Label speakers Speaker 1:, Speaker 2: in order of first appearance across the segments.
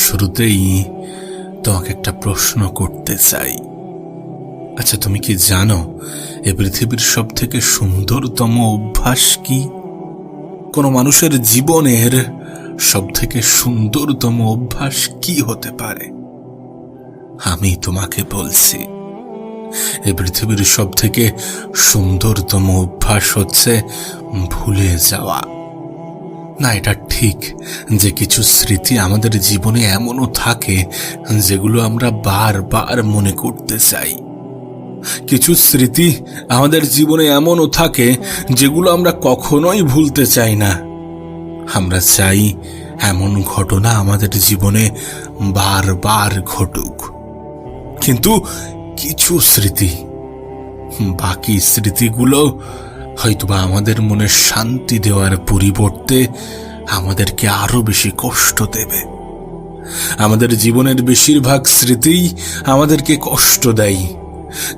Speaker 1: শুরুতেই তোমাকে একটা প্রশ্ন করতে চাই। আচ্ছা, তুমি কি জানো এ পৃথিবীর সব থেকে সুন্দরতম অভ্যাস কি? কোন মানুষের জীবনের সব থেকে সুন্দরতম অভ্যাস কি হতে পারে? আমি তোমাকে বলছি, এ পৃথিবীর সব থেকে সুন্দরতম অভ্যাস হচ্ছে ভুলে যাওয়া। না, এটা ঠিক যে কিছু স্মৃতি আমাদের জীবনে এমনও থাকে যেগুলো আমরা বারবার মনে করতে চাই। কিছু স্মৃতি আমাদের জীবনে এমনও থাকে যেগুলো আমরা কখনোই ভুলতে চাই না। আমরা চাই এমন ঘটনা আমাদের জীবনে বারবার ঘটুক। কিন্তু কিছু স্মৃতি, বাকি স্মৃতিগুলো হয়তোবা আমাদের মনে শান্তি দেওয়ার পরিবর্তে আমাদেরকে আরো বেশি কষ্ট দেবে। আমাদের জীবনের বেশিরভাগ স্মৃতিই আমাদেরকে কষ্ট দেয়।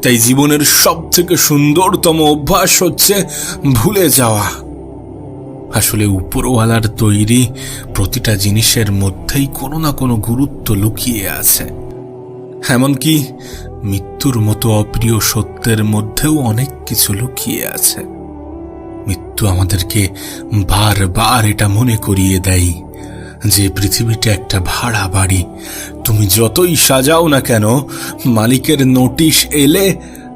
Speaker 1: তাই জীবনের সব থেকে সুন্দরতম অভ্যাস হচ্ছে ভুলে যাওয়া। আসলে উপরওয়ালার তৈরি প্রতিটা জিনিসের মধ্যেই কোনো না কোনো গুরুত্ব লুকিয়ে আছে। এমনকি মৃত্যুর মতো অপ্রিয় সত্যের মধ্যেও অনেক কিছু লুকিয়ে আছে। মৃত্যু আমাদেরকে বারবার এটা মনে করিয়ে দেয় যে পৃথিবীটা একটা ভাড়া বাড়ি। তুমি যতই সাজাও না কেন, মালিকের নোটিশ এলে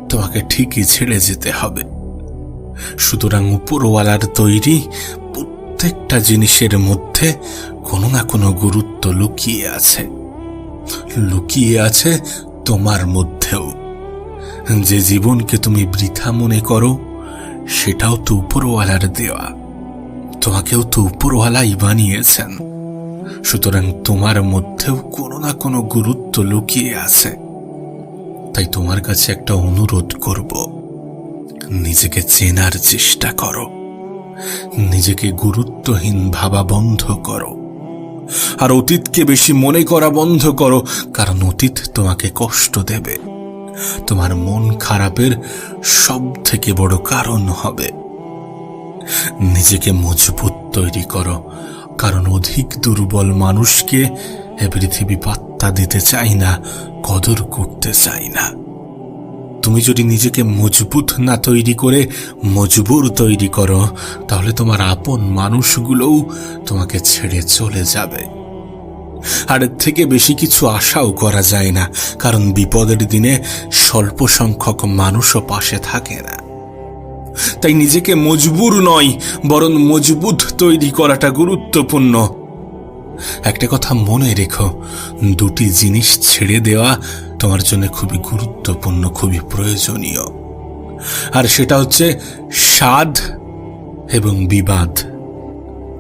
Speaker 1: তোমাকে ঠিকই ছেড়ে যেতে হবে। সুতরাং উপরওয়ালার তৈরি প্রত্যেকটা জিনিসের মধ্যে কোনো না কোনো গুরুত্ব লুকিয়ে আছে। লুকিয়ে আছে তোমার মধ্যেও। যে জীবনকে তুমি বৃথা মনে করো, সেটাও তো উপরওয়ালার দেওয়া। তোমাকেও তো উপরওয়ালাই বানিয়েছেন। সুতরাং তোমার মধ্যেও কোনো না কোনো গুরুত্ব লুকিয়ে আছে। তাই তোমার কাছে একটা অনুরোধ করব, নিজেকে চেনার চেষ্টা করো। নিজেকে গুরুত্বহীন ভাবা বন্ধ করো। আর অতীতকে বেশি মনে করা বন্ধ করো, কারণ অতীত তোমাকে কষ্ট দেবে। তোমার মন খারাপের সব থেকে বড় কারণ হবে। নিজেকে মজবুত তৈরি করো, কারণ অধিক দুর্বল মানুষকে এ পৃথিবী পাত্তা দিতে চাই না, কদর করতে চাই না। তুমি যদি নিজেকে মজবুত না তৈরি করে মজবুর তৈরি করো, তাহলে তোমার আপন মানুষগুলোও তোমাকে ছেড়ে চলে যাবে। আর এর থেকে বেশি কিছু আশাও করা যায় না, কারণ বিপদের দিনে স্বল্প সংখ্যক মানুষও পাশে থাকে না। তাই নিজেকে মজবুর নয়, বরং মজবুত তৈরি করাটা গুরুত্বপূর্ণ। একটা কথা মনে রেখো, দুটি জিনিস ছেড়ে দেওয়া তোমার জন্য খুবই গুরুত্বপূর্ণ, খুবই প্রয়োজনীয়। আর সেটা হচ্ছে স্বাদ এবং বিবাদ।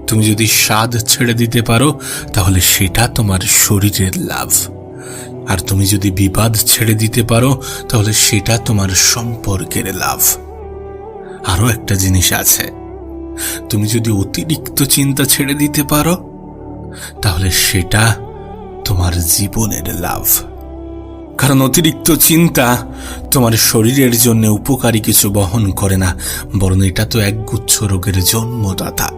Speaker 1: তুমি যদি স্বাদ ছেড়ে দিতে পারো, তাহলে সেটা তোমার শরীরের লাভ। আর তুমি যদি বিবাদ ছেড়ে দিতে পারো, তাহলে সেটা তোমার সম্পর্কের লাভ। আরো একটা জিনিস আছে, তুমি যদি অতিরিক্ত চিন্তা ছেড়ে দিতে পারো, তাহলে সেটা তোমার জীবনের লাভ। কারণ অতিরিক্ত চিন্তা তোমার শরীরের জন্য উপকারী কিছু বহন করে না, বরং এটা তো একগুচ্ছ রোগের জন্মদাতা।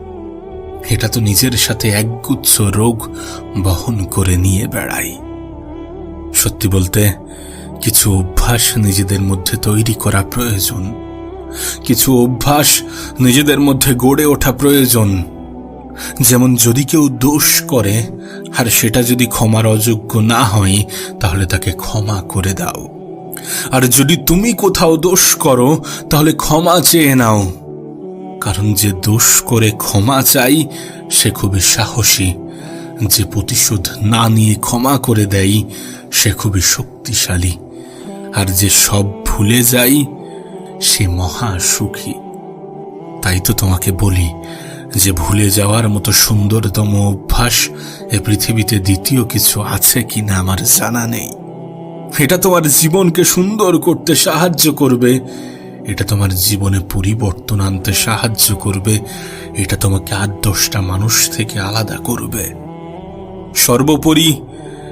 Speaker 1: এটা তো নিজের সাথে একগুচ্ছ রোগ বহন করে নিয়ে বেড়ায়। সত্যি বলতে, কিছু অভ্যাস নিজেদের মধ্যে তৈরি করা প্রয়োজন। কিছু অভ্যাস নিজেদের মধ্যে গড়ে ওঠা প্রয়োজন। যেমন যদি কেউ দোষ করে আর সেটা যদি ক্ষমার অযোগ্য না হয়, তাহলে তাকে ক্ষমা করে দাও। আর যদি তুমি কোথাও দোষ করো, তাহলে ক্ষমা চেয়ে নাও। কারণ যে দোষ করে ক্ষমা চাই, সে খুবই সাহসী। যে প্রতিশোধ না নিয়ে ক্ষমা করে দেয়, সে খুবই শক্তিশালী। আর যে সব ভুলে যায়, সে মহা সুখী। তাই তো তোমাকে বলি যে ভুলে যাওয়ার মতো সুন্দরতম অভ্যাস এ পৃথিবীতে দ্বিতীয় কিছু আছে কিনা আমার জানা নেই। এটা তোমার জীবনকে সুন্দর করতে সাহায্য করবে। এটা তোমার জীবনে পরিবর্তন আনতে সাহায্য করবে। এটা তোমাকে 8-10টা মানুষ থেকে আলাদা করবে। সর্বোপরি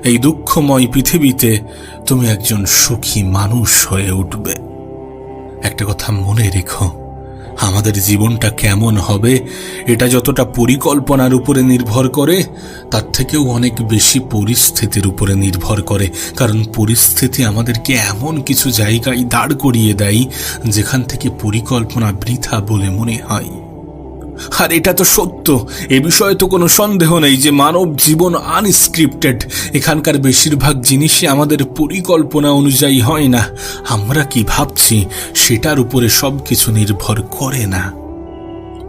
Speaker 1: এই দুঃখময় পৃথিবীতে তুমি একজন সুখী মানুষ হয়ে উঠবে। একটা কথা মনে রেখো, আমাদের জীবনটা কেমন হবে এটা যতটা পরিকল্পনার উপরে নির্ভর করে, তার থেকেও অনেক বেশি পরিস্থিতির উপরে নির্ভর করে। কারণ পরিস্থিতি আমাদেরকে এমন কিছু জায়গায় দাঁড় করিয়ে দেয় যেখান থেকে পরিকল্পনা বৃথা বলে মনে হয়। আর এটা তো সত্য, এ বিষয়ে তো কোনো সন্দেহ নেই যে মানব জীবন আনস্ক্রিপ্টেড। এখানকার বেশিরভাগ জিনিসই আমাদের পরিকল্পনা অনুযায়ী হয় না। আমরা কি ভাবছি সেটার উপরে সবকিছু নির্ভর করে না।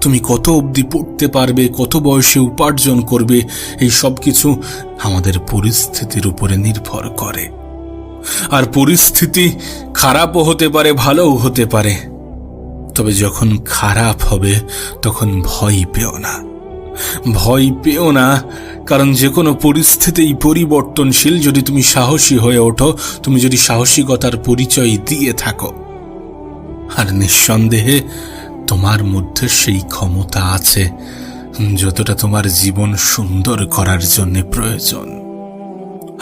Speaker 1: তুমি কত অবধি পড়তে পারবে, কত বয়সে উপার্জন করবে, এই সব কিছু আমাদের পরিস্থিতির উপরে নির্ভর করে। আর পরিস্থিতি খারাপও হতে পারে, ভালোও হতে পারে। তবে যখন খারাপ হবে তখন ভয় পেও না, ভয় পেও না। কারণ যে কোনো পরিস্থিতিই পরিবর্তনশীল। যদি তুমি সাহসী হয়ে ওঠো, তুমি যদি সাহসিকতার পরিচয় দিয়ে থাকো, আর নিঃসন্দেহে তোমার মধ্যে সেই ক্ষমতা আছে যতটা তোমার জীবন সুন্দর করার জন্য প্রয়োজন।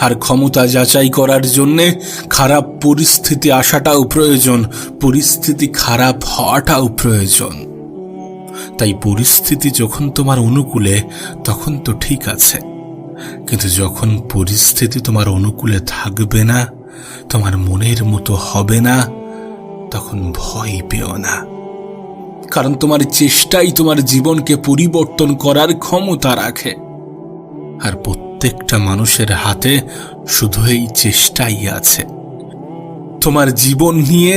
Speaker 1: আর ক্ষমতা যাচাই করার জন্যে খারাপ পরিস্থিতি আসাটাও প্রয়োজন, পরিস্থিতি খারাপ হওয়াটাও প্রয়োজন। তাই পরিস্থিতি যখন তোমার অনুকূলে তখন তো ঠিক আছে, কিন্তু যখন পরিস্থিতি তোমার অনুকূলে থাকবে না, তোমার মনের মতো হবে না, তখন ভয় পেও না। কারণ তোমার চেষ্টাই তোমার জীবনকে পরিবর্তন করার ক্ষমতা রাখে। আর প্রত্যেকটা মানুষের হাতে শুধু এই চেষ্টাই আছে। তোমার জীবন নিয়ে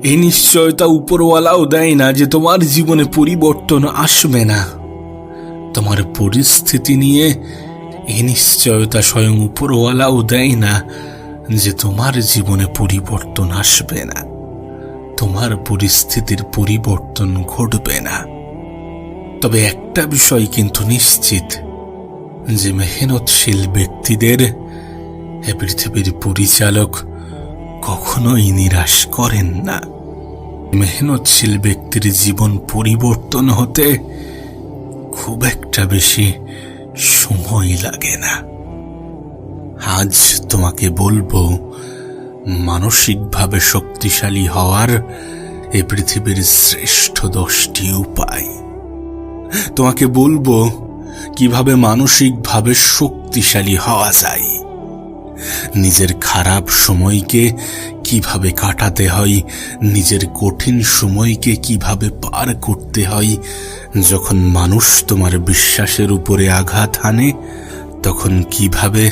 Speaker 1: এই নিশ্চয়তা উপরওয়ালাও দেয় না যে তোমার জীবনে পরিবর্তন আসবে না। তোমার পরিস্থিতি নিয়ে এই নিশ্চয়তা স্বয়ং উপরওয়ালাও দেয় না যে তোমার জীবনে পরিবর্তন আসবে না, তোমার পরিস্থিতির পরিবর্তন ঘটবে না। তবে একটা বিষয় কিন্তু নিশ্চিত, যে মেহনতশীল ব্যক্তিদের এ পৃথিবীর পরিচালক কখনোই নিরাশ করেন না। মেহনতশীল ব্যক্তির জীবন পরিবর্তন হতে খুব একটা বেশি সময় লাগে না। আজ তোমাকে বলবো মানসিকভাবে শক্তিশালী হওয়ার এ পৃথিবীর শ্রেষ্ঠ 10টি উপায়। তোমাকে বলবো কিভাবে মানসিকভাবে শক্তিশালী হওয়া যায়, নিজের খারাপ সময়কে কিভাবে কাটাতে হয়, নিজের কঠিন সময়কে কিভাবে পার করতে হয়। যখন মানুষ তোমার বিশ্বাসের উপরে আঘাত হানে, তখন কিভাবে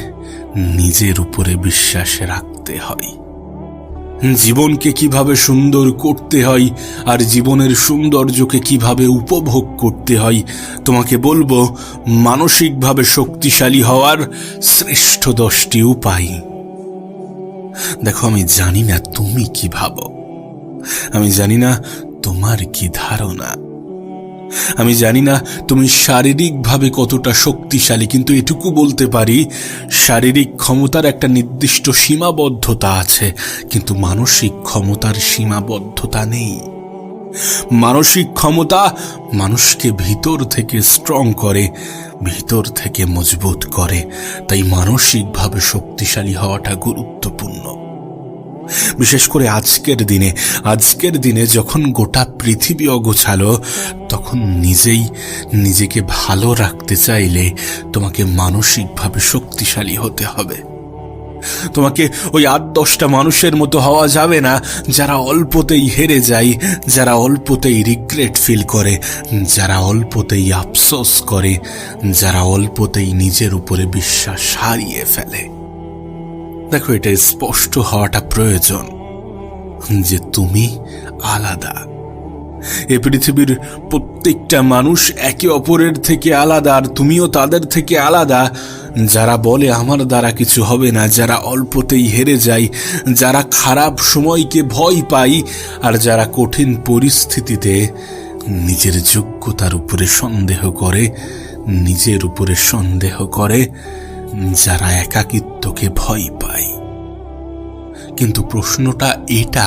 Speaker 1: নিজের উপরে বিশ্বাস রাখতে হয়, জীবনকে কিভাবে সুন্দর করতে হয়, আর জীবনের সৌন্দর্যকে কিভাবে উপভোগ করতে হয়। তোমাকে বলবো মানসিকভাবে শক্তিশালী হওয়ার শ্রেষ্ঠ 10টি উপায়। দেখো, আমি জানি না তুমি কি ভাবো, আমি জানি না তোমার কি ধারণা, আমি জানি না তুমি শারীরিকভাবে কতটা শক্তিশালী, কিন্তু এটুকু বলতে পারি শারীরিক ক্ষমতার একটা নির্দিষ্ট সীমাবদ্ধতা আছে, কিন্তু মানসিক ক্ষমতার সীমাবদ্ধতা নেই। মানসিক ক্ষমতা মানুষকে ভিতর থেকে স্ট্রং করে, ভিতর থেকে মজবুত করে। তাই মানসিকভাবে শক্তিশালী হওয়াটা গুরুত্বপূর্ণ। বিশেষ করে আজকের দিনে যখন গোটা পৃথিবী অগোছালো, তখন নিজেকে ভালো রাখতে চাইলে তোমাকে মানসিকভাবে শক্তিশালী হতে হবে। তোমাকে ওই 8-10টা মানুষের মতো হওয়া যাবে না যারা অল্পতেই হেরে যায়, যারা অল্পতেই রিগ্রেট ফিল করে, যারা অল্পতেই আফসোস করে, যারা অল্পতেই নিজের উপরে বিশ্বাস হারিয়ে ফেলে। দেখো, এটা স্পষ্ট হওয়াটা প্রয়োজন যে তুমি আলাদা। এ পৃথিবীর প্রত্যেকটা মানুষ একে অপরের থেকে আলাদা, আর তুমিও তাদের থেকে আলাদা। যারা বলে আমার দ্বারা কিছু হবে না, যারা অল্পতেই হেরে যায়, যারা খারাপ সময়কে ভয় পায়, আর যারা কঠিন পরিস্থিতিতে নিজের যোগ্যতার উপরে সন্দেহ করে, নিজের উপরে সন্দেহ করে, যারা একাকিত্বকে ভয় পায়। কিন্তু প্রশ্নটা এটা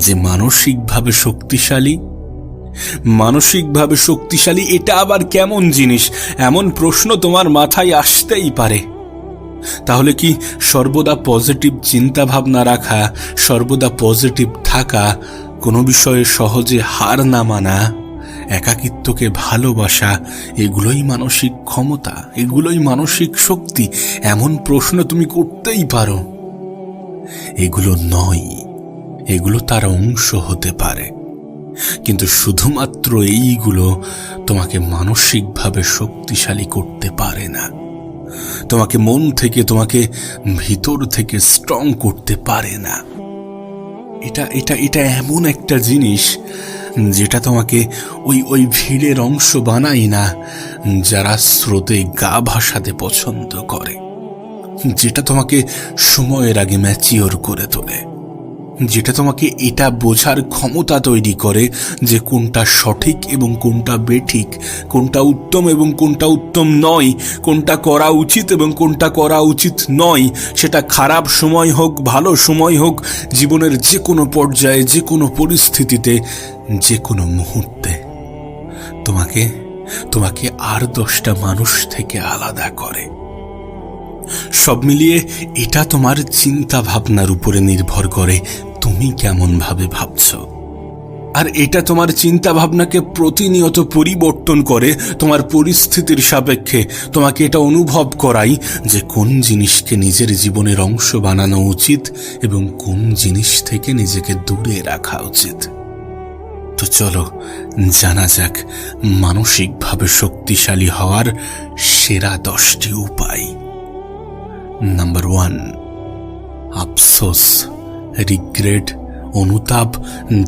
Speaker 1: যে মানসিকভাবে শক্তিশালী এটা আবার কেমন জিনিস? এমন প্রশ্ন তোমার মাথায় আসতেই পারে। তাহলে কি সর্বদা পজিটিভ চিন্তা ভাবনা রাখা, সর্বদা পজিটিভ থাকা কোনো বিষয়ে সহজে হার না মানা, একাকিত্বকে ভালোবাসা, এগুলোই মানসিক ক্ষমতা, এগুলোই মানসিক শক্তি? এমন প্রশ্ন তুমি করতেই পারো। এগুলো নয়, এগুলো তার অংশ হতে পারে, কিন্তু শুধুমাত্র এইগুলো তোমাকে মানসিকভাবে শক্তিশালী করতে পারে না, তোমাকে মন থেকে, তোমাকে ভিতর থেকে স্ট্রং করতে পারে না। এটা এটা এটা এমন একটা জিনিস যেটা তোমাকে ওই ভিড়ের অংশ বানায় না যারা স্রোতে গা ভাসাতে পছন্দ করে, যেটা তোমাকে সময়ের আগে ম্যাচিওর করে তোলে, যেটা তোমাকে এটা বোঝার ক্ষমতা তৈরি করে যে কোনটা সঠিক এবং কোনটা বেঠিক, কোনটা উত্তম এবং কোনটা উত্তম নয়, কোনটা করা উচিত এবং কোনটা করা উচিত নয়। সেটা খারাপ সময় হোক, ভালো সময় হোক, জীবনের যে কোনো পর্যায়ে, যে কোনো পরিস্থিতিতে, যে কোনো মুহূর্তে তোমাকে তোমাকে আর 10টা মানুষ থেকে আলাদা করে। সব মিলিয়ে এটা তোমার চিন্তা ভাবনার উপরে নির্ভর করে, তুমি কেমন ভাবে ভাবছ। আর এটা তোমার চিন্তা ভাবনাকে প্রতিনিয়ত পরিবর্তন করে তোমার পরিস্থিতির সাপেক্ষে। তোমাকে এটা অনুভব করাই যে কোন জিনিসকে নিজের জীবনের অংশ বানানো উচিত এবং কোন জিনিস থেকে নিজেকে দূরে রাখা উচিত। তো চলো জানা যাক মানসিকভাবে শক্তিশালী হওয়ার সেরা 10টি উপায়। নাম্বার 1, আফসোস, রিগ্রেট, অনুতাপ,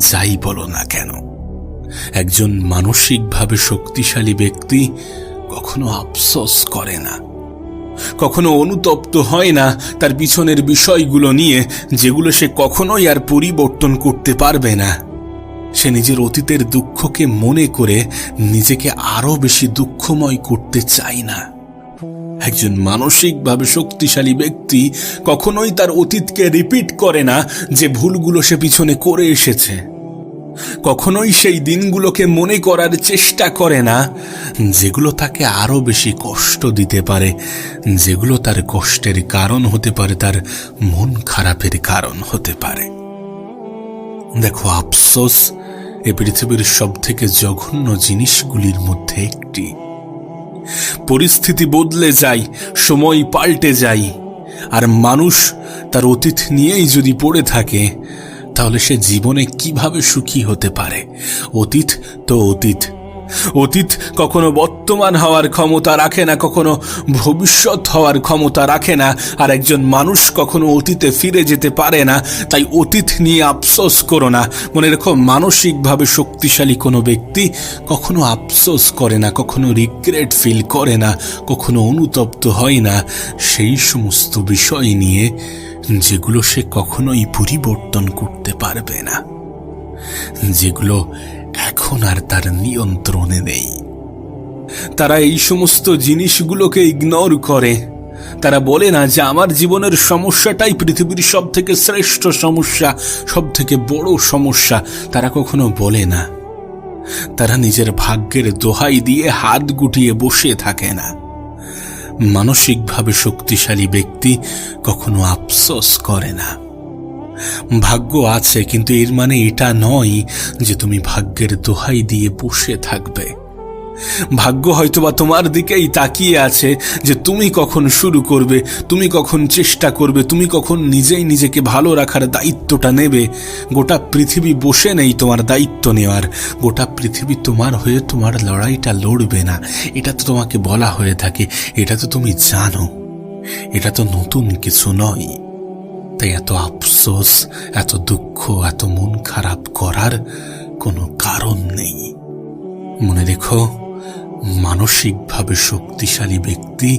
Speaker 1: যাই বলো না কেন, একজন মানসিকভাবে শক্তিশালী ব্যক্তি কখনো আফসোস করে না, কখনো অনুতপ্ত হয় না তার পিছনের বিষয়গুলো নিয়ে যেগুলো সে কখনোই আর পরিবর্তন করতে পারবে না। সে নিজের অতীতের দুঃখকে মনে করে নিজেকে আরো বেশি দুঃখময় করতে চায় না। একজন মানসিকভাবে শক্তিশালী ব্যক্তি কখনোই তার অতীতকে রিপিট করে না যে ভুলগুলো সে পিছনে করে এসেছে, কখনোই সেই দিনগুলোকে মনে করার চেষ্টা করে না যেগুলো তাকে আরো বেশি কষ্ট দিতে পারে, যেগুলো তার কষ্টের কারণ হতে পারে, তার মন খারাপের কারণ হতে পারে। দেখো, আফসোস এ পৃথিবীর সবথেকে জঘন্য জিনিসগুলির মধ্যে একটি। পরিস্থিতি বদলে যায়, সময় পাল্টে যায়, আর মানুষ তার অতীত নিয়েই যদি পড়ে থাকে তাহলে সে জীবনে কিভাবে সুখী হতে পারে? অতীত তো অতীত, অতীত কখনো বর্তমান হওয়ার ক্ষমতা রাখে না, কখনো ভবিষ্যৎ হওয়ার ক্ষমতা রাখে না, আর একজন মানুষ কখনো অতীতে ফিরে যেতে পারে না। তাই অতীত নিয়ে আফসোস করো না। মনে রেখো, মানসিকভাবে শক্তিশালী কোনো ব্যক্তি কখনো আফসোস করে না, কখনো রিগ্রেট ফিল করে না, কখনো অনুতপ্ত হয় না সেই সমস্ত বিষয় নিয়ে যেগুলো সে কখনোই পরিবর্তন করতে পারবে না, যেগুলো এখন আর তার নিয়ন্ত্রণে নেই। তারা এই সমস্ত জিনিসগুলোকে ইগনোর করে। তারা বলে না যে আমার জীবনের সমস্যাটাই পৃথিবীর সব থেকে শ্রেষ্ঠ সমস্যা, সব থেকে বড় সমস্যা। তারা কখনো বলে না। তারা নিজের ভাগ্যের দোহাই দিয়ে হাত গুটিয়ে বসে থাকে না। মানসিকভাবে শক্তিশালী ব্যক্তি কখনো আফসোস করে না। ভাগ্য আছে, কিন্তু এর মানে এটা নয় যে তুমি ভাগ্যের দোহাই দিয়ে বসে থাকবে। ভাগ্য হয়তোবা তোমার দিকেই তাকিয়ে আছে যে তুমি কখন শুরু করবে, তুমি কখন চেষ্টা করবে, তুমি কখন নিজেই নিজেকে ভালো রাখার দায়িত্বটা নেবে। গোটা পৃথিবী বসে নেই তোমার দায়িত্ব নেওয়ার। গোটা পৃথিবী তোমার হয়ে তোমার লড়াইটা লড়বে না, এটা তো তোমাকে বলা হয়ে থাকে, এটা তো তুমি জানো, এটা তো নতুন কিছু নয়। তাই এত আফসোস, এত দুঃখ, এত মন খারাপ করার কোনো কারণ নেই। মনে রেখো, মানসিকভাবে শক্তিশালী ব্যক্তি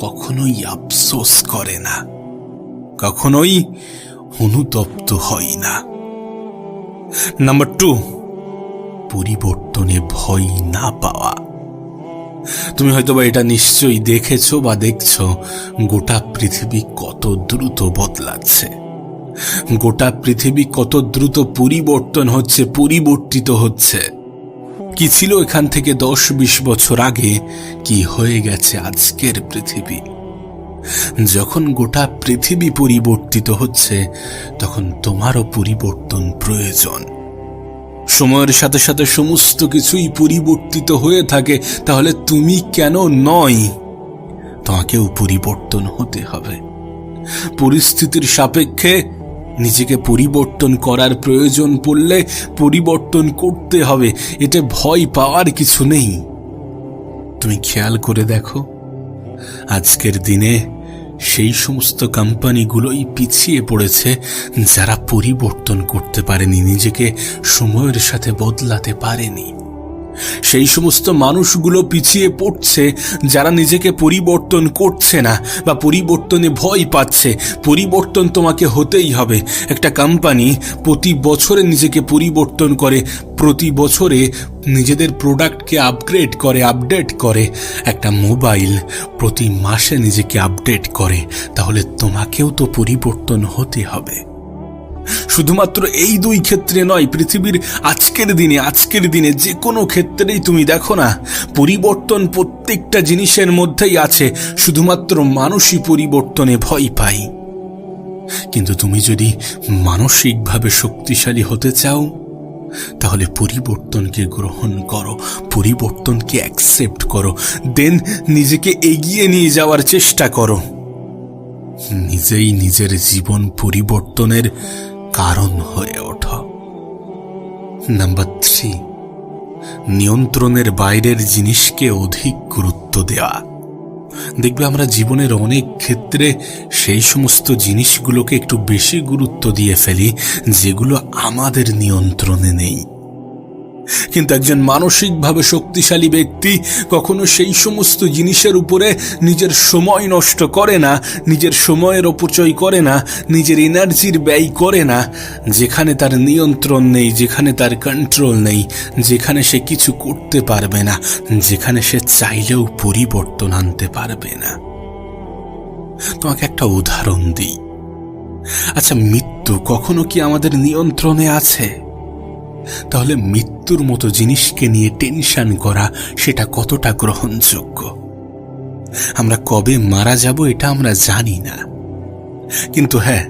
Speaker 1: কখনোই আফসোস করে না, কখনোই অনুতপ্ত হয় না। নাম্বার 2, পরিবর্তনে ভয় না পাওয়া। তুমি হয়তোবা এটা নিশ্চয়ই দেখেছো বা দেখছো, গোটা পৃথিবী কত দ্রুত বদলাচ্ছে, গোটা পৃথিবী কত দ্রুত পরিবর্তন হচ্ছে, পরিবর্তিত হচ্ছে। কি ছিল এখান থেকে 10-20 বছর আগে, কি হয়ে গেছে আজকের পৃথিবী। যখন গোটা পৃথিবী পরিবর্তিত হচ্ছে তখন তোমারও পরিবর্তন প্রয়োজন। সময়ের সাথে সাথে সমস্ত কিছুই পরিবর্তিত হয়ে থাকে, তাহলে তুমি কেন নয়? তোমাকেও পরিবর্তন হতে হবে। পরিস্থিতির সাপেক্ষে নিজেকে পরিবর্তন করার প্রয়োজন পড়লে পরিবর্তন করতে হবে, এতে ভয় পাওয়ার কিছু নেই। তুমি খেয়াল করে দেখো, আজকের দিনে সেই সমস্ত কোম্পানিগুলোই পিছিয়ে পড়েছে যারা পরিবর্তন করতে পারেনি, নিজেকে সময়ের সাথে বদলাতে পারেনি। সেই সমস্ত মানুষগুলো পিছিয়ে পড়ছে যারা নিজেকে পরিবর্তন করছে না বা পরিবর্তনে ভয় পাচ্ছে। পরিবর্তন তোমাকে হতেই হবে। একটা কোম্পানি প্রতি বছরে নিজেকে পরিবর্তন করে, প্রতি বছরে নিজেদের প্রোডাক্টকে আপগ্রেড করে, আপডেট করে। একটা মোবাইল প্রতি মাসে নিজেকে আপডেট করে, তাহলে তোমাকেও তো পরিবর্তন হতে হবে। শুধুমাত্র এই দুই ক্ষেত্রে নয়, পৃথিবীর আজকের দিনে যে কোনো ক্ষেত্রেই তুমি দেখো না, পরিবর্তন প্রত্যেকটা জিনিসের মধ্যেই আছে। শুধুমাত্র মানুষই পরিবর্তনে ভয় পায়। কিন্তু তুমি যদি মানসিকভাবে শক্তিশালী হতে চাও, তাহলে পরিবর্তনকে গ্রহণ করো, পরিবর্তনকে অ্যাকসেপ্ট করো, দেন নিজেকে এগিয়ে নিয়ে যাওয়ার চেষ্টা করো। নিজেই নিজের জীবন পরিবর্তনের কারণ হয়ে ওঠো। নাম্বার 3, নিয়ন্ত্রণের বাইরের জিনিসকে অধিক গুরুত্ব দেওয়া। দেখবে আমরা জীবনের অনেক ক্ষেত্রে সেই সমস্ত জিনিসগুলোকে একটু বেশি গুরুত্ব দিয়ে ফেলি যেগুলো আমাদের নিয়ন্ত্রণে নেই। কিন্তু একজন মানসিকভাবে শক্তিশালী ব্যক্তি কখনো সেই সমস্ত জিনিসের উপরে নিজের সময় নষ্ট করে না, নিজের সময়ের অপচয় করে না, নিজের এনার্জির ব্যয় করে না, যেখানে তার নিয়ন্ত্রণ নেই, যেখানে তার কন্ট্রোল নেই, যেখানে সে কিছু করতে পারবে না, যেখানে সে চাইলেও পরিবর্তন আনতে পারবে না। তোমাকে একটা উদাহরণ দিই। আচ্ছা, মৃত্যু কখনো কি আমাদের নিয়ন্ত্রণে আছে? তাহলে মৃত্যুর মতো জিনিসকে নিয়ে টেনশন করা, সেটা কতটা গ্রহণযোগ্য? আমরা কবে মারা যাব এটা আমরা জানি না, কিন্তু হ্যাঁ,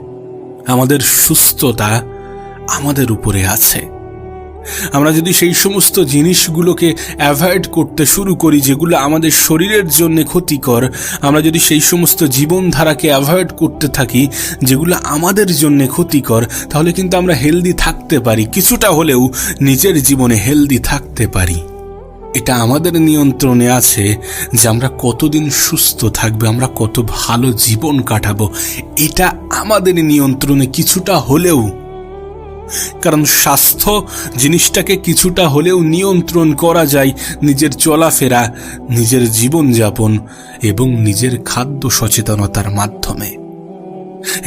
Speaker 1: আমাদের সুস্থতা আমাদের উপরে আছে। আমরা যদি সেই সমস্ত জিনিসগুলোকে অ্যাভয়েড করতে শুরু করি যেগুলো আমাদের শরীরের জন্য ক্ষতিকর, আমরা যদি সেই সমস্ত জীবনধারাকে অ্যাভয়েড করতে থাকি যেগুলো আমাদের জন্য ক্ষতিকর, তাহলে কিন্তু আমরা হেলদি থাকতে পারি, কিছুটা হলেও নিজের জীবনে হেলদি থাকতে পারি। এটা আমাদের নিয়ন্ত্রণে আছে যে আমরা কতদিন সুস্থ থাকবে, আমরা কত ভালো জীবন কাটাবো, এটা আমাদের নিয়ন্ত্রণে কিছুটা হলেও। কারণ স্বাস্থ্য জিনিসটাকে কিছুটা হলেও নিয়ন্ত্রণ করা যায় নিজের চলাফেরা, নিজের জীবনযাপন এবং নিজের খাদ্য সচেতনতার মাধ্যমে।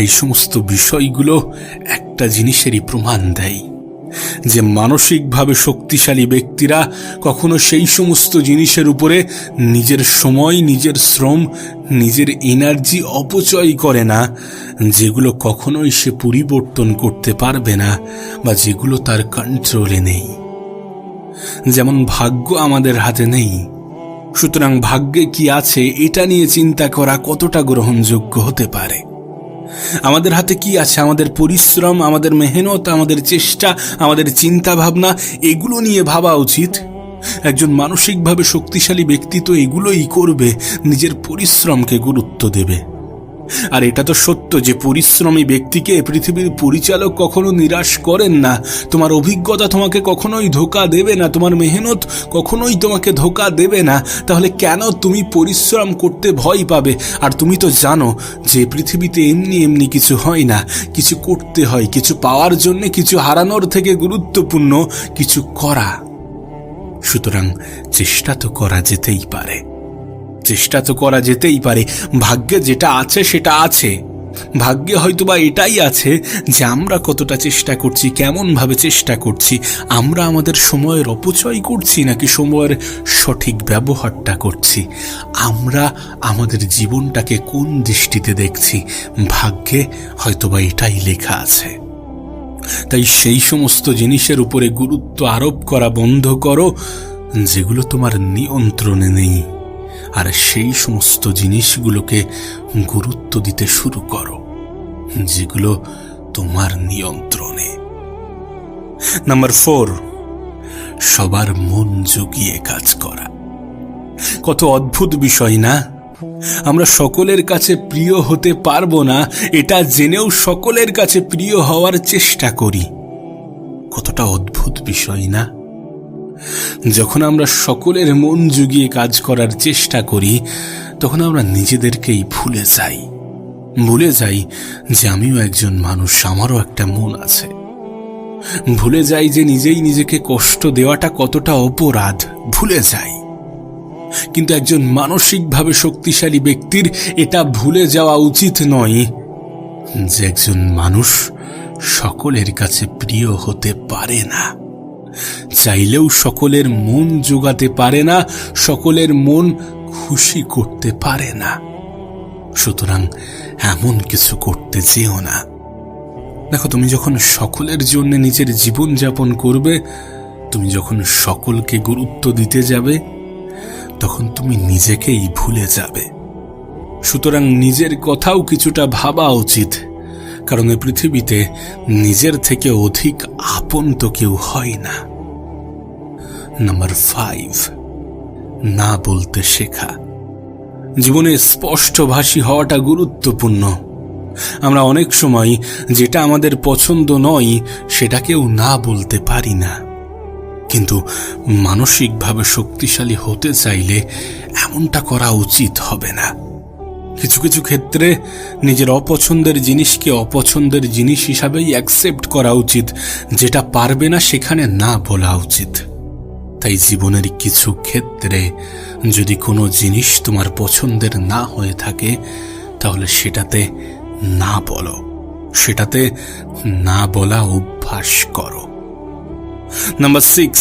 Speaker 1: এই সমস্ত বিষয়গুলো একটা জিনিসেরই প্রমাণ দেয় যে মানসিকভাবে শক্তিশালী ব্যক্তিরা কখনো সেই সমস্ত জিনিসের উপরে নিজের সময়, নিজের শ্রম, নিজের এনার্জি অপচয় করে না যেগুলো কখনোই সে পরিবর্তন করতে পারবে না বা যেগুলো তার কন্ট্রোলে নেই। যেমন ভাগ্য আমাদের হাতে নেই, সুতরাং ভাগ্যে কি আছে এটা নিয়ে চিন্তা করা কতটা গ্রহণযোগ্য হতে পারে? আমাদের হাতে কি আছে? আমাদের পরিশ্রম, আমাদের মেহনত, আমাদের চেষ্টা, আমাদের চিন্তা ভাবনা, এগুলো নিয়ে ভাবা উচিত। একজন মানসিকভাবে শক্তিশালী ব্যক্তি তো এগুলোই করবে, নিজের পরিশ্রমকে গুরুত্ব দেবে। আর এটা তো সত্য যে পরিশ্রমী ব্যক্তিকে পৃথিবীর পরিচালক কখনো নিরাশ করেন না। তোমার অভিজ্ঞতা তোমাকে কখনোই ধোঁকা দেবে না, তোমার মেহনত কখনোই তোমাকে ধোঁকা দেবে না। তাহলে কেন তুমি পরিশ্রম করতে ভয় পাবে? আর তুমি তো জানো যে পৃথিবীতে এমনি এমনি কিছু হয় না, কিছু করতে হয়, কিছু পাওয়ার জন্য কিছু হারানোর থেকে গুরুত্বপূর্ণ কিছু করা। সুতরাং চেষ্টা তো করা যেতেই পারে, চেষ্টা তো করা যেতেই পারে। ভাগ্যে যেটা আছে সেটা আছে। ভাগ্যে হয়তোবা এটাই আছে যে আমরা কতটা চেষ্টা করছি, কেমন ভাবে চেষ্টা করছি, আমরা আমাদের সময়ের অপচয় করছি নাকি সময়ের সঠিক ব্যবহারটা করছি, আমরা আমাদের জীবনটাকে কোন দৃষ্টিতে দেখছি, ভাগ্যে হয়তোবা এটাই লেখা আছে। তাই সেই সমস্ত জিনিসের উপরে গুরুত্ব আরোপ করা বন্ধ করো যেগুলো তোমার নিয়ন্ত্রণে নেই, আর সেই সমস্ত জিনিসগুলোকে গুরুত্ব দিতে শুরু করো যেগুলো তোমার নিয়ন্ত্রণে। নাম্বার 4, সবার মন জুগিয়ে কাজ করা। কত অদ্ভুত বিষয় না? আমরা সকলের কাছে প্রিয় হতে পারবো না এটা জেনেও সকলের কাছে প্রিয় হওয়ার চেষ্টা করি। কতটা অদ্ভুত বিষয় না? যখন আমরা সকলের মন জুগিয়ে কাজ করার চেষ্টা করি তখন আমরা নিজেদেরকেই ভুলে যাই যে আমিও একজন মানুষ, আমারও একটা মন আছে। ভুলে যাই যে নিজেই নিজেকে কষ্ট দেওয়াটা কতটা অপরাধ, ভুলে যাই। কিন্তু একজন মানসিকভাবে শক্তিশালী ব্যক্তির এটা ভুলে যাওয়া উচিত নয় যে একজন মানুষ সকলের কাছে প্রিয় হতে পারে না, চাইলেও সকলের মন জোগাতে পারে না, সকলের মন খুশি করতে পারে না। সুতরাং এমন কিছু করতে চেও না। দেখো, তুমি যখন সকলের জন্য নিজের জীবন যাপন করবে, তুমি যখন সকলকে গুরুত্ব দিতে যাবে, তখন তুমি নিজেকেই ভুলে যাবে। সুতরাং নিজের কথাও কিছুটা ভাবা উচিত, কারণ এই পৃথিবীতে নিজের থেকে অধিক আপন তো কেউ হয় না। নাম্বার 5, না বলতে শেখা। জীবনে স্পষ্টভাষী হওয়াটা গুরুত্বপূর্ণ। আমরা অনেক সময় যেটা আমাদের পছন্দ নয় সেটাকেও না বলতে পারি না, কিন্তু মানসিকভাবে শক্তিশালী হতে চাইলে এমনটা করা উচিত হবে না। কিছু কিছু ক্ষেত্রে নিজের অপছন্দের জিনিসকে অপছন্দের জিনিস হিসাবেই অ্যাকসেপ্ট করা উচিত, যেটা পারবে না সেখানে না বলা উচিত। তাই জীবনের কিছু ক্ষেত্রে যদি কোনো জিনিস তোমার পছন্দের না হয়ে থাকে তাহলে সেটাতে না বলো, সেটাতে না বলা অভ্যাস করো। নাম্বার 6,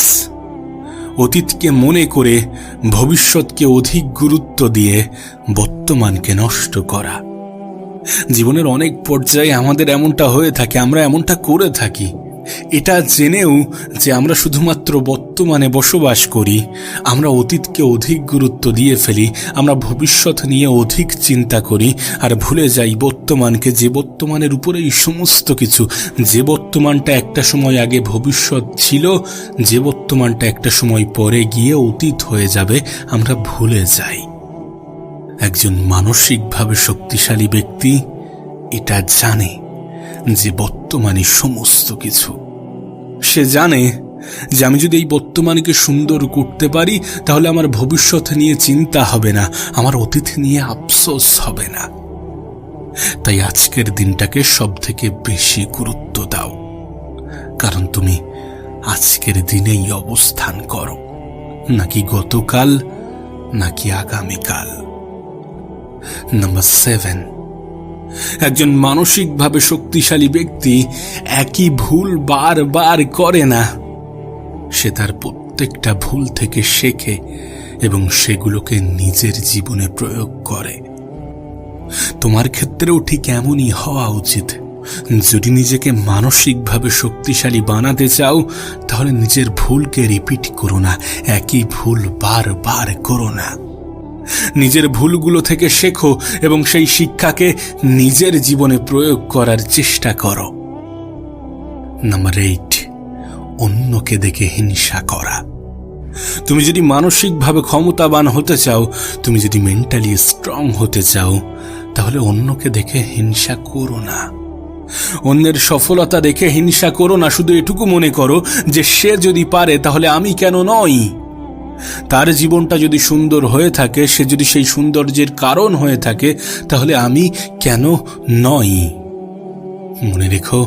Speaker 1: অতীতকে মনে করে ভবিষ্যৎকে অধিক গুরুত্ব দিয়ে বর্তমানকে নষ্ট করা। জীবনের অনেক পর্যায়ে আমাদের এমনটা হয়ে থাকে, আমরা এমনটা করে থাকি। এটা জেনেও যে আমরা শুধুমাত্র বর্তমানে বসবাস করি, আমরা অতীতকে অধিক গুরুত্ব দিয়ে ফেলি, আমরা ভবিষ্যৎ নিয়ে অধিক চিন্তা করি আর ভুলে যাই বর্তমানকে, যে বর্তমানের উপরেই সমস্ত কিছু। যে বর্তমানটা একটা সময় আগে ভবিষ্যৎ ছিল, যে বর্তমানটা একটা সময় পরে গিয়ে অতীত হয়ে যাবে, আমরা ভুলে যাই। একজন মানসিকভাবে শক্তিশালী ব্যক্তি এটা জানে যে বর্তমানে সমস্ত কিছু। সে জানে যে আমি যদি এই বর্তমানকে সুন্দর করতে পারি তাহলে আমার ভবিষ্যৎ নিয়ে চিন্তা হবে না, আমার অতীত নিয়ে আফসোস হবে না। তাই আজকের দিনটাকে সব থেকে বেশি গুরুত্ব দাও, কারণ তুমি আজকের দিনেই অবস্থান করো, নাকি গতকাল, নাকি আগামীকাল। নাম্বার 7, একজন মানসিকভাবে শক্তিশালী ব্যক্তি একই ভুল বারবার করে না। সে তার প্রত্যেকটা ভুল থেকে শেখে এবং সেগুলোকে নিজের জীবনে প্রয়োগ করে। তোমার ক্ষেত্রেও ঠিক এমনই হওয়া উচিত। যদি নিজেকে মানসিকভাবে শক্তিশালী বানাতে চাও তাহলে নিজের ভুলকে রিপিট করো না, একই ভুল বারবার করো না। নিজের ভুলগুলো থেকে শেখো এবং সেই শিক্ষাকে নিজের জীবনে প্রয়োগ করার চেষ্টা করো। নাম্বার 8, অন্যকে দেখে হিংসা করা। তুমি যদি মানসিকভাবে ক্ষমতাবান হতে চাও, তুমি যদি মেন্টালি স্ট্রং হতে চাও, তাহলে অন্যকে দেখে হিংসা করো না। অন্যের সফলতা দেখে হিংসা করো না। শুধু এটুকু মনে করো যে সে যদি পারে তাহলে আমি কেন নই। তার জীবনটা যদি সুন্দর হয়ে থাকে, সে যদি সেই সৌন্দর্যের কারণ হয়ে থাকে, তাহলে আমি কেন নই। মনে রেখো,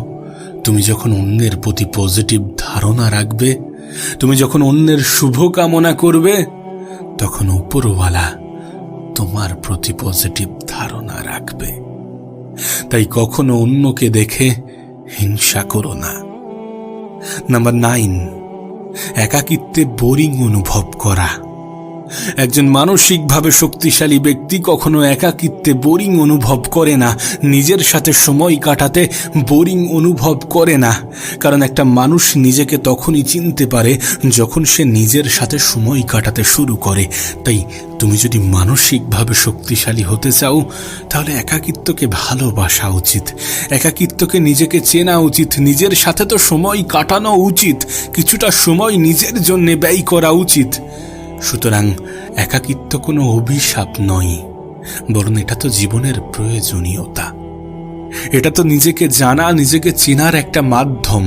Speaker 1: তুমি যখন অন্যের প্রতি পজিটিভ ধারণা রাখবে, তুমি যখন অন্যের শুভ কামনা করবে, তখন উপরওয়ালা তোমার প্রতি পজিটিভ ধারণা রাখবে। তাই কখনো অন্যকে দেখে হিংসা করো না। নাম্বার 9, একাকিত্বে বোরিং অনুভব করা। একজন মানসিকভাবে শক্তিশালী ব্যক্তি কখনো একাকিত্বে বোরিং অনুভব করে না, নিজের সাথে সময় কাটাতে বোরিং অনুভব করে না। কারণ একটা মানুষ নিজেকে তখনই চিনতে পারে যখন সে নিজের সাথে সময় কাটাতে শুরু করে। তাই তুমি যদি মানসিকভাবে শক্তিশালী হতে চাও তাহলে একাকিত্বকে ভালোবাসা উচিত, একাকিত্বকে নিজেকে চেনা উচিত, নিজের সাথে তো সময় কাটানো উচিত, কিছুটা সময় নিজের জন্য ব্যয় করা উচিত। সুতরাং একাকিত্ব কোনো অভিশাপ নয়, বরং এটা তো জীবনের প্রয়োজনীয়তা। এটা তো নিজেকে জানা, নিজেকে চেনার একটা মাধ্যম।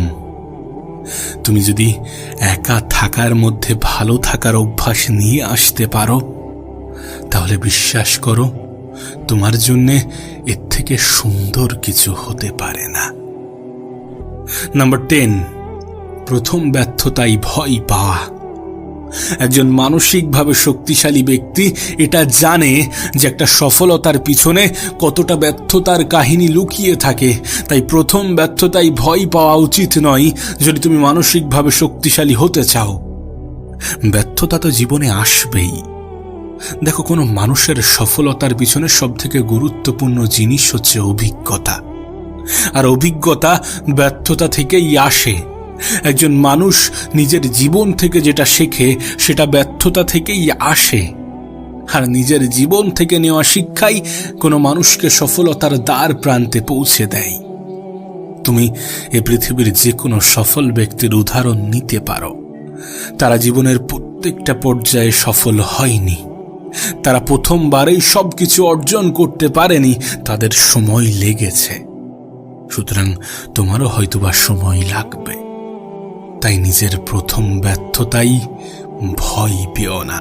Speaker 1: তুমি যদি একা থাকার মধ্যে ভালো থাকার অভ্যাস নিয়ে আসতে পারো তাহলে বিশ্বাস করো তোমার জন্যে এর থেকে সুন্দর কিছু হতে পারে না। নাম্বার 10, প্রথম ব্যর্থতায় ভয় পাওয়া। একজন মানসিকভাবে শক্তিশালী ব্যক্তি এটা জানে যে একটা সফলতার পিছনে কতটা ব্যর্থতার কাহিনী লুকিয়ে থাকে। তাই প্রথম ব্যর্থতায় ভয় পাওয়া উচিত নয় যদি তুমি মানসিকভাবে শক্তিশালী হতে চাও। ব্যর্থতা তো জীবনে আসবেই। দেখো, কোনো মানুষের সফলতার পিছনে সবথেকে গুরুত্বপূর্ণ জিনিস হচ্ছে অভিজ্ঞতা, আর অভিজ্ঞতা ব্যর্থতা থেকেই আসে। একজন মানুষ নিজের জীবন থেকে যেটা শেখে সেটা ব্যর্থতা থেকেই আসে, আর নিজের জীবন থেকে নেওয়া শিক্ষাই কোনো মানুষকে সফলতার দ্বার প্রান্তে পৌঁছে দেয়। তুমি এ পৃথিবীর যে কোনো সফল ব্যক্তির উদাহরণ নিতে পারো। তারা জীবনের প্রত্যেকটা পর্যায়ে সফল হয়নি, তারা প্রথমবারেই সবকিছু অর্জন করতে পারেনি, তাদের সময় লেগেছে। সুতরাং তোমারও হয়তোবা সময় লাগবে। তাই নিজের প্রথম ব্যর্থতাই ভয় পেও না।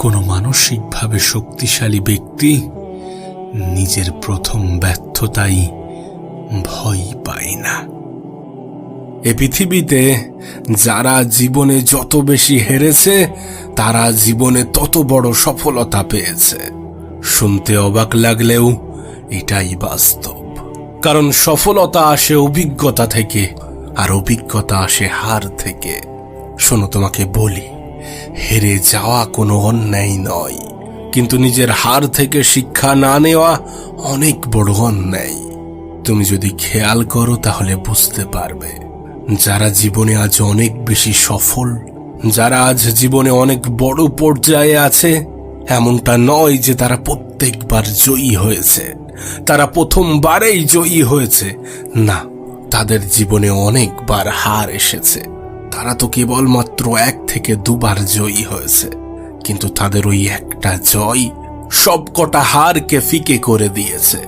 Speaker 1: কোনো মানসিকভাবে শক্তিশালী ব্যক্তি নিজের প্রথম ব্যর্থতাই ভয় পায় না। এ পৃথিবীতে যারা জীবনে যত বেশি হেরেছে তারা জীবনে তত বড় সফলতা পেয়েছে। শুনতে অবাক লাগলেও এটাই বাস্তব। কারণ সফলতা আসে অভিজ্ঞতা থেকে, আর অভিজ্ঞতা আসে হার থেকে। শোনো, তোমাকে বলি, হেরে যাওয়া কোনো অন্যায় নয়, কিন্তু নিজের হার থেকে শিক্ষা না নেওয়া অনেক বড় অন্যায়। তুমি যদি খেয়াল করো তাহলে বুঝতে পারবে, যারা জীবনে আজ অনেক বেশি সফল, যারা আজ জীবনে অনেক বড় পর্যায়ে আছে, এমনটা নয় যে তারা প্রত্যেকবার জয়ী হয়েছে, তারা প্রথমবারেই জয়ী হয়েছে। না, তাদের জীবনে অনেকবার হার এসেছে। তারা তো কেবলমাত্র 1 থেকে 2 বার জয়ী হয়েছে, কিন্তু তাদের ওই একটা জয় সবকটা হারকে ফিকে করে দিয়েছে।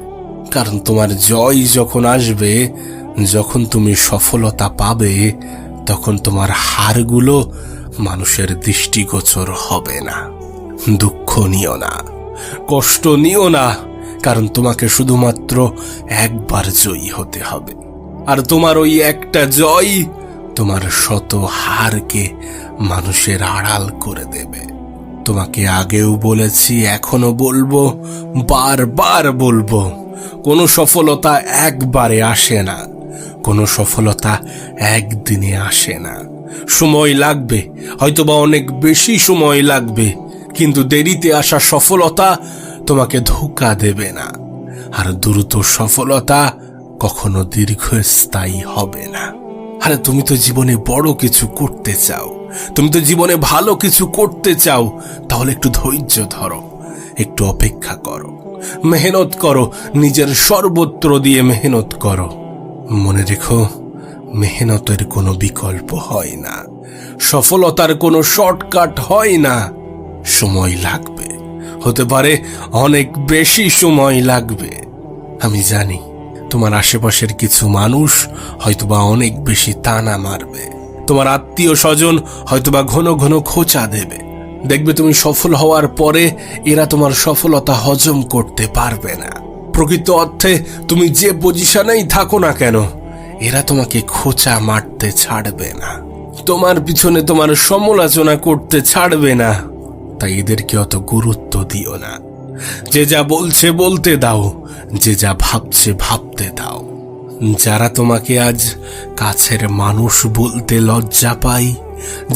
Speaker 1: কারণ তোমার জয় যখন আসবে, যখন তুমি সফলতা পাবে, তখন তোমার হারগুলো মানুষের দৃষ্টিগোচর হবে না। দুঃখ নিও না, কষ্ট নিও না, কারণ তোমাকে শুধুমাত্র একবার জয়ী হতে হবে। আর তোমার ওই একটা জয় তোমার শত হারকে মানুষের আড়াল করে দেবে। তোমাকে আগেও বলেছি, এখনো বলবো, বারবার বলবো, কোনো সফলতা একবারে আসে না, কোনো সফলতা একদিনে আসে না। সময় লাগবে, হয়তোবা অনেক বেশি সময় লাগবে, কিন্তু দেরিতে আসা সফলতা তোমাকে ধোঁকা দেবে না। আর দ্রুত সফলতা কখনো দীর্ঘস্থায়ী হবে না। আরে তুমি তো জীবনে বড় কিছু করতে চাও, তুমি তো জীবনে ভালো কিছু করতে চাও, তাহলে একটু ধৈর্য ধরো, একটু অপেক্ষা করো, মেহনত করো, নিজের সর্বত্র দিয়ে মেহনত করো। মনে রেখো, মেহনতের কোনো বিকল্প হয় না, সফলতার কোনো শর্টকাট হয় না। সময় লাগবে, হতে পারে অনেক বেশি সময় লাগবে। আমি জানি তোমার আশেপাশের কিছু মানুষ হয়তোবা অনেক বেশি তানা মারবে, তোমার আত্মীয় স্বজন হয়তোবা ঘন ঘন খোঁচা দেবে। দেখবে তুমি সফল হওয়ার পরে এরা তোমার সফলতা হজম করতে পারবে না। প্রকৃত অর্থে তুমি যে পজিশনেই থাকো না কেন, এরা তোমাকে খোঁচা মারতে ছাড়বে না, তোমার পিছনে তোমার সমালোচনা করতে ছাড়বে না। তাই এদেরকে অত গুরুত্ব দিও না। যে যা বলছে বলতে দাও, যে যা ভাবছে ভাবতে দাও। যারা তোমাকে আজ কাছের মানুষ বলতে লজ্জা পায়,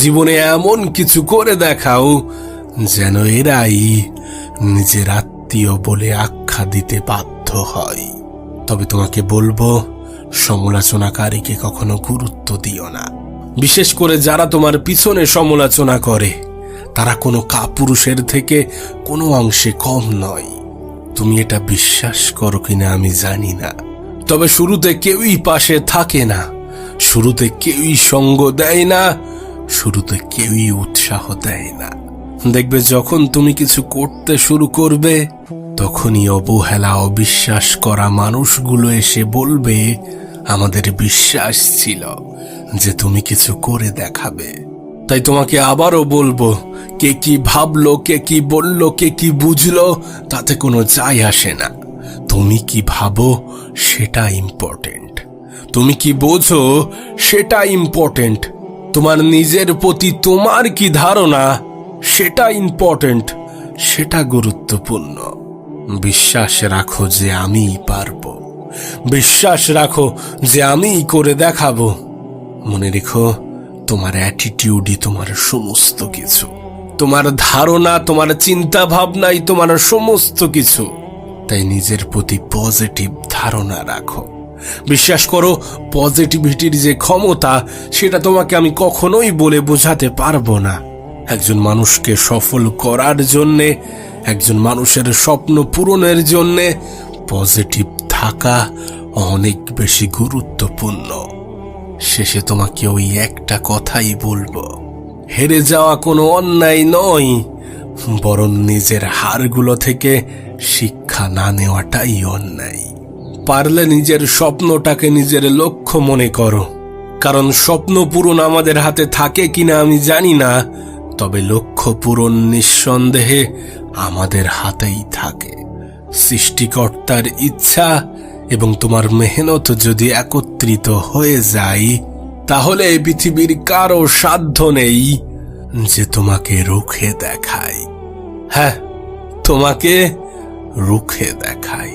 Speaker 1: জীবনে এমন কিছু করে দেখাও যেন এরাই নিজের আত্মীয় বলে আখ্যা দিতে বাধ্য হয়। তবে তোমাকে বলবো, সমালোচনাকারীকে কখনো গুরুত্ব দিও না। বিশেষ করে যারা তোমার পিছনে সমালোচনা করে, তারা কোনো কাপুরুষের থেকে কোনো অংশে কম নয়। তুমি এটা বিশ্বাস করো কিনা আমি জানি না, তবে শুরুতে কেউই পাশে থাকে না, শুরুতে কেউই সঙ্গ দেয় না, শুরুতে কেউই উৎসাহ দেয় না। দেখবে যখন তুমি কিছু করতে শুরু করবে, তখনই অবহেলা অবিশ্বাস করা মানুষগুলো এসে বলবে, আমাদের বিশ্বাস ছিল যে তুমি কিছু করে দেখাবে। তাই তোমাকে আবারও বলবো, কে কি ভাবলো, কে কি বললো, কে কি বুঝলো, তাতে কোনো যায় আসে না। তুমি কি ভাবো সেটা ইম্পর্টেন্ট, তুমি কি বোঝো সেটা ইম্পর্টেন্ট, তোমার নিজের প্রতি তোমার কি ধারণা সেটা ইম্পর্টেন্ট, সেটা গুরুত্বপূর্ণ। বিশ্বাস রাখো যে আমিই পারবো, বিশ্বাস রাখো যে আমিই করে দেখাবো। মনে রেখো, তোমার অ্যাটিটিউডই তোমার সমস্ত কিছু, তোমার ধারণা, তোমার চিন্তা ভাবনাই তোমার সমস্ত কিছু। তাই নিজের প্রতি পজিটিভ ধারণা রাখো। বিশ্বাস করো, পজিটিভিটির যে ক্ষমতা, সেটা তোমাকে আমি কখনোই বলে বোঝাতে পারবো না। একজন মানুষকে সফল করার জন্যে, একজন মানুষের স্বপ্ন পূরণের জন্যে পজিটিভ থাকা অনেক বেশি গুরুত্বপূর্ণ। শেষে তোমাকে ওই একটা কথাই বলবো, হেরে যাওয়া কোনো অন্যায় নয়, বরং নিজের হারগুলো থেকে শিক্ষা না নেওয়াটাই অন্যায়। পারলে নিজের স্বপ্নটাকে নিজের লক্ষ্য মনে করো, কারণ স্বপ্ন পূরণ আমাদের হাতে থাকে কিনা আমি জানি না, তবে লক্ষ্য পূরণ নিঃসন্দেহে আমাদের হাতেই থাকে। সৃষ্টিকর্তার ইচ্ছা এবং তোমার মেহনত যদি একত্রিত হয়ে যায়, তাহলে এই পৃথিবীর কারো সাধ্য নেই যে তোমাকে রুখে দেখায়। হ্যাঁ, তোমাকে রুখে দেখায়।